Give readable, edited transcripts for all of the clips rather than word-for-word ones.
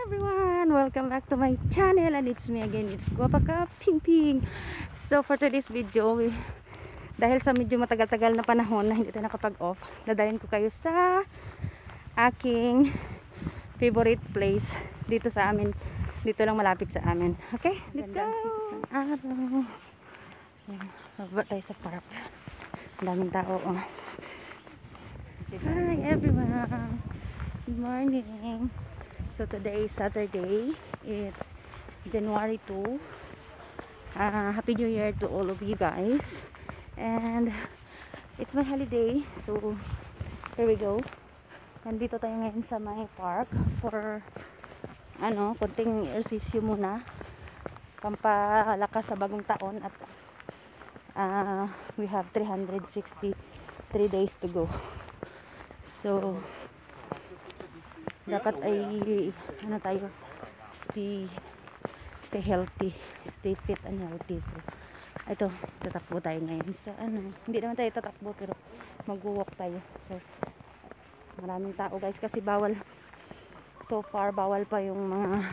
everyone! Welcome back to my channel and it's me again, it's Guapaka Ping Ping. So for today's video, dahil sa medyo matagal-tagal na panahon na hindi tayo nakapag-off, dadayin ko kayo sa aking favorite place dito sa amin. Dito lang malapit sa amin. Okay, let's go! Araw. Bababa tayo sa park. Ang daming tao. Oh. Hi everyone! Good morning! So today is Saturday. It's January 2. Happy New Year to all of you guys. And it's my holiday. So here we go. Nandito tayo ngayon sa my park for konting exercise muna. Pampalakas sa bagong taon at we have 363 days to go. So dapat ay tayo stay healthy, stay fit and healthy. So ito, tatakbo tayo ngayon sa hindi naman tayo tatakbo pero mag-walk tayo. So maraming tao guys kasi bawal, so far bawal pa yung mga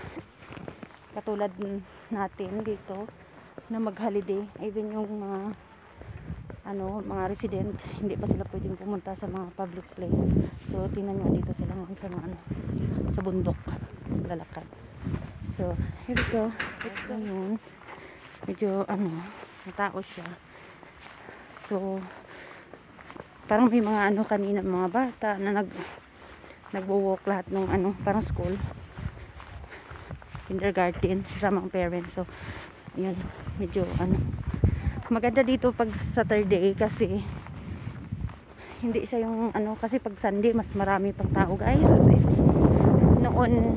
katulad natin dito na mag-holiday. Even yung mga resident, hindi pa sila pwedeng pumunta sa mga public place. So tingnan nyo, dito sila ngayon sa mga sa bundok lalakad. So here we go. Let's go yun. Medyo matao siya. So parang may mga kanina mga bata na nagwo-walk lahat ng parang school, kindergarten sa mga parents. So yun, medyo maganda dito pag Saturday kasi hindi siya yung kasi pag Sunday mas marami pang tao guys. Kasi noon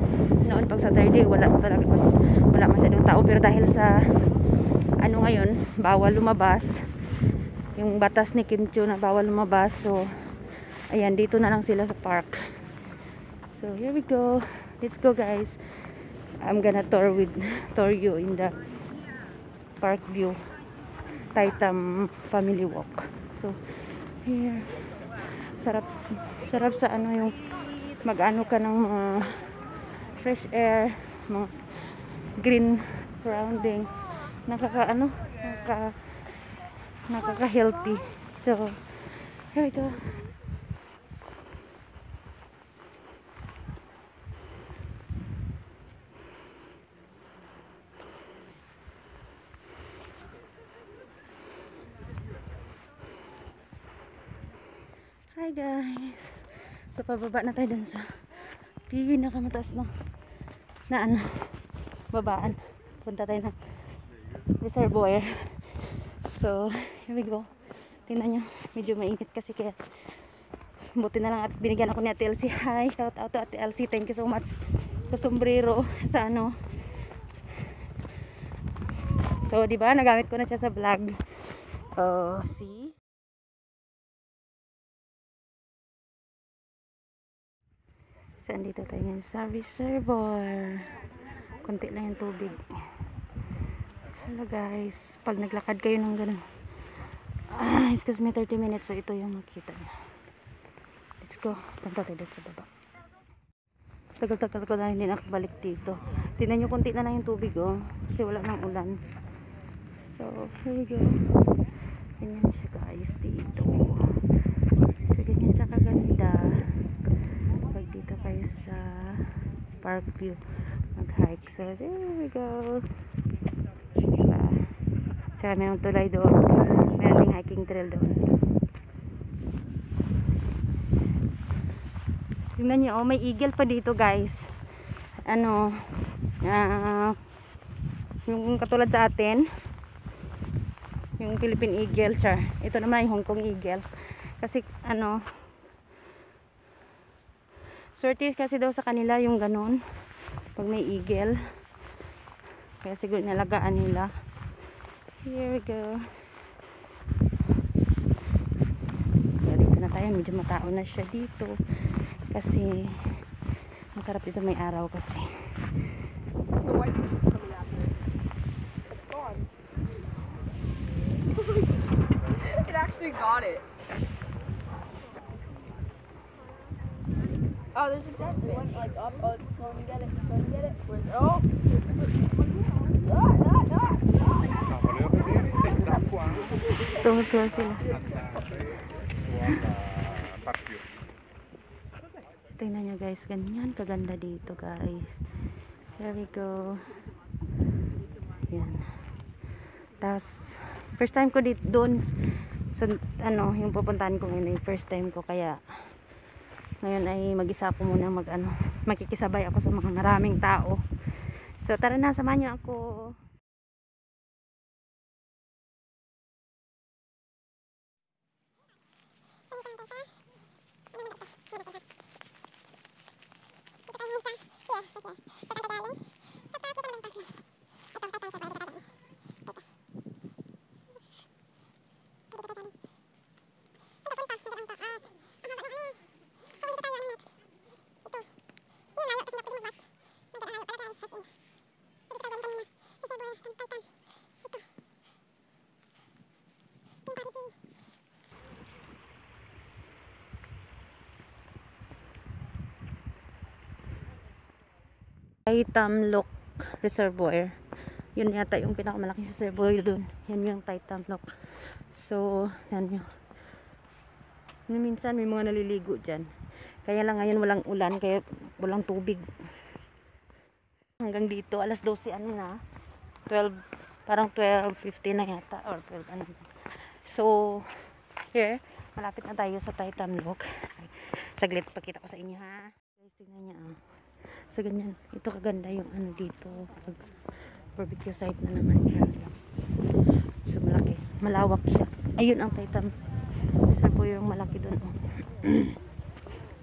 pag Saturday wala masyadong tao, pero dahil sa ngayon bawal lumabas, yung batas ni Kim Chiu na bawal lumabas, so ayan, dito na lang sila sa park. So here we go, let's go guys. I'm gonna tour you in the park view, Taitam family walk. So here, sarap sa yung mag-ano ka ng mga fresh air, mga green surrounding, nakaka-healthy. So here we go. Hi guys. So pababa na tayo dun sa pinakamataas na babaan. Punta tayo ng reservoir. So here we go. Tingnan nyo, medyo mainit kasi kaya buti na lang at binigyan ako ni Ate Elsie. Hi, shout out to Ate Elsie. Thank you so much sa sombrero, sa So diba, nagamit ko na siya sa vlog. See? So, dito tayo ngayon sa reservoir. Konti lang yung tubig. Hello guys. Pag naglakad kayo ng ganun, excuse me, 30 minutes. So, ito yung makita niya. Let's go. Punta tayo dito sa baba. Tagal-tagal ko na hindi nakabalik dito. Tingnan nyo, konti na lang yung tubig, oh. Kasi wala nang ulan. So, here we go. Ganyan siya guys dito. So, ganyan siya kaganda. Dito kayo sa park view mag-hike. So there we go. Tsaka mayroong tulay doon, mayroong ding hiking trail doon. Tingnan nyo, may eagle pa dito guys. Yung katulad sa atin, yung Philippine eagle, ito naman yung Hong Kong eagle. Kasi swerte kasi daw sa kanila yung ganun pag may eagle, kaya siguro nalagaan nila. Here we go. So dito na tayo, medyo matao na siya dito kasi masarap dito, may araw kasi. It actually got it. Oh, there's a dead one like up. Oh, go and get it. Go and get it. Where's oh? Volevo vedere se da qua Tumutuwa sila. suona par più. So, tingnan nyo guys, ganyan kaganda dito guys. Here we go. Yan. Tapos, first time ko dito doon sa ano, yung pupuntahan ko ngayon ay first time ko, kaya ngayon ay mag-isa ko muna makikisabay ako sa mga maraming tao. So tara na, samahan niyo ako. Taitamlok Reservoir. Yun yata yung pinakamalaking reservoir doon. Yan yung Taitamlok. So, yan yun. Minsan may mga naliligo dyan. Kaya lang ngayon walang ulan, kaya walang tubig. Hanggang dito, alas 12 ano na. 12, parang 12:50 na yata. Or 12 ano. So, here, malapit na tayo sa Taitamlok. Saglit, pakita ko sa inyo ha. Guys, tingnan niya ah. So ganyan, ito kaganda yung ano dito, barbecue site na naman siya. So malaki, malawak siya. Ayun ang Taitam. Isa po yung malaki doon. Oh.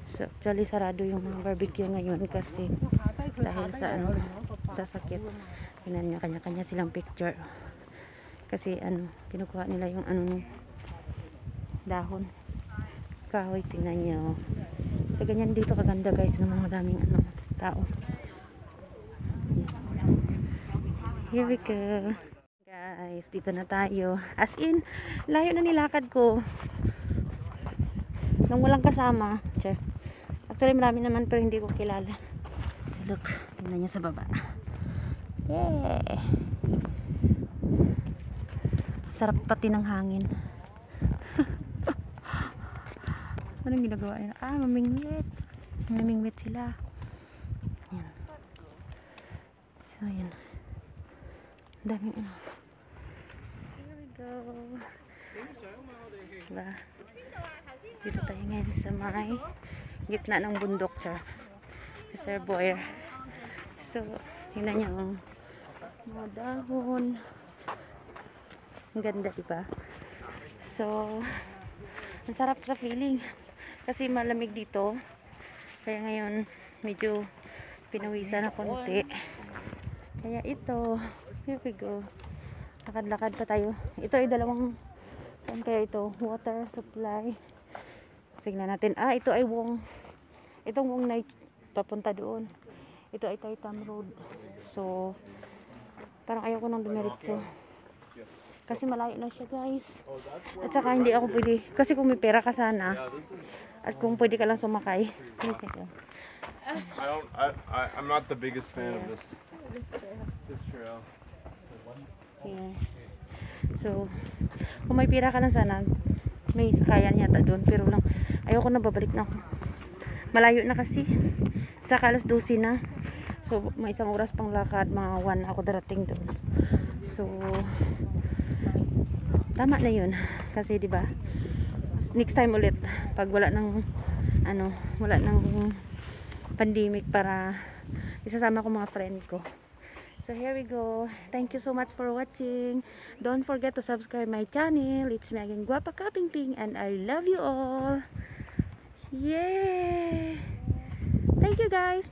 So actually sarado yung mga barbecue ngayon kasi dahil sa ano, sa sakit. Tingnan niyo, kanya-kanya silang picture. Kasi ano, kinukuha nila yung ano dahon. Kahoy, tingnan niyo. So ganyan dito kaganda guys, ng mga daming ano tao. Here we go. Guys, dito na tayo. As in, layo na nilakad ko. Nung walang kasama. Sure. Actually, marami naman pero hindi ko kilala. So look, tingnan niyo sa baba. Yeah. Sarap pati ng hangin. Anong ginagawa nila? Ah, mamingwit. Mamingwit sila. Yan. So, yan. Daming ano. Here we go. Diba? Dito tayo ngayon sa may gitna ng bundok, char. Reservoir. So, tingnan niyo ang mga dahon. Ang ganda, diba? So, ang sarap sa feeling. Kasi malamig dito. Kaya ngayon, medyo pinawisan na konti. Kaya ito, here we go. Lakad-lakad pa tayo. Ito ay dalawang, saan kaya ito? Water supply. Tignan natin. Ah, ito ay Wong. Itong Wong na papunta doon. Ito ay Taitam Road. So, parang ayaw ko nang dumiretso. Kasi malayo na siya guys. At saka hindi ako pwede. Kasi kung may pera ka sana. At kung pwede ka lang sumakay. I'm not the biggest fan of this trail. Yeah. So, kung may pera ka lang sana, may sakayan yata doon. Pero lang, ayoko na, babalik na ako. Malayo na kasi. At saka alas 12 na. So, may isang oras pang lakad. Mga 1 ako darating doon. So, tama na yun. Kasi, di ba next time ulit, pag wala ng, wala ng pandemic, para isasama ko mga friend ko. So, here we go. Thank you so much for watching. Don't forget to subscribe my channel. It's me again, Guapa Kapingping, and I love you all. Yay! Thank you guys.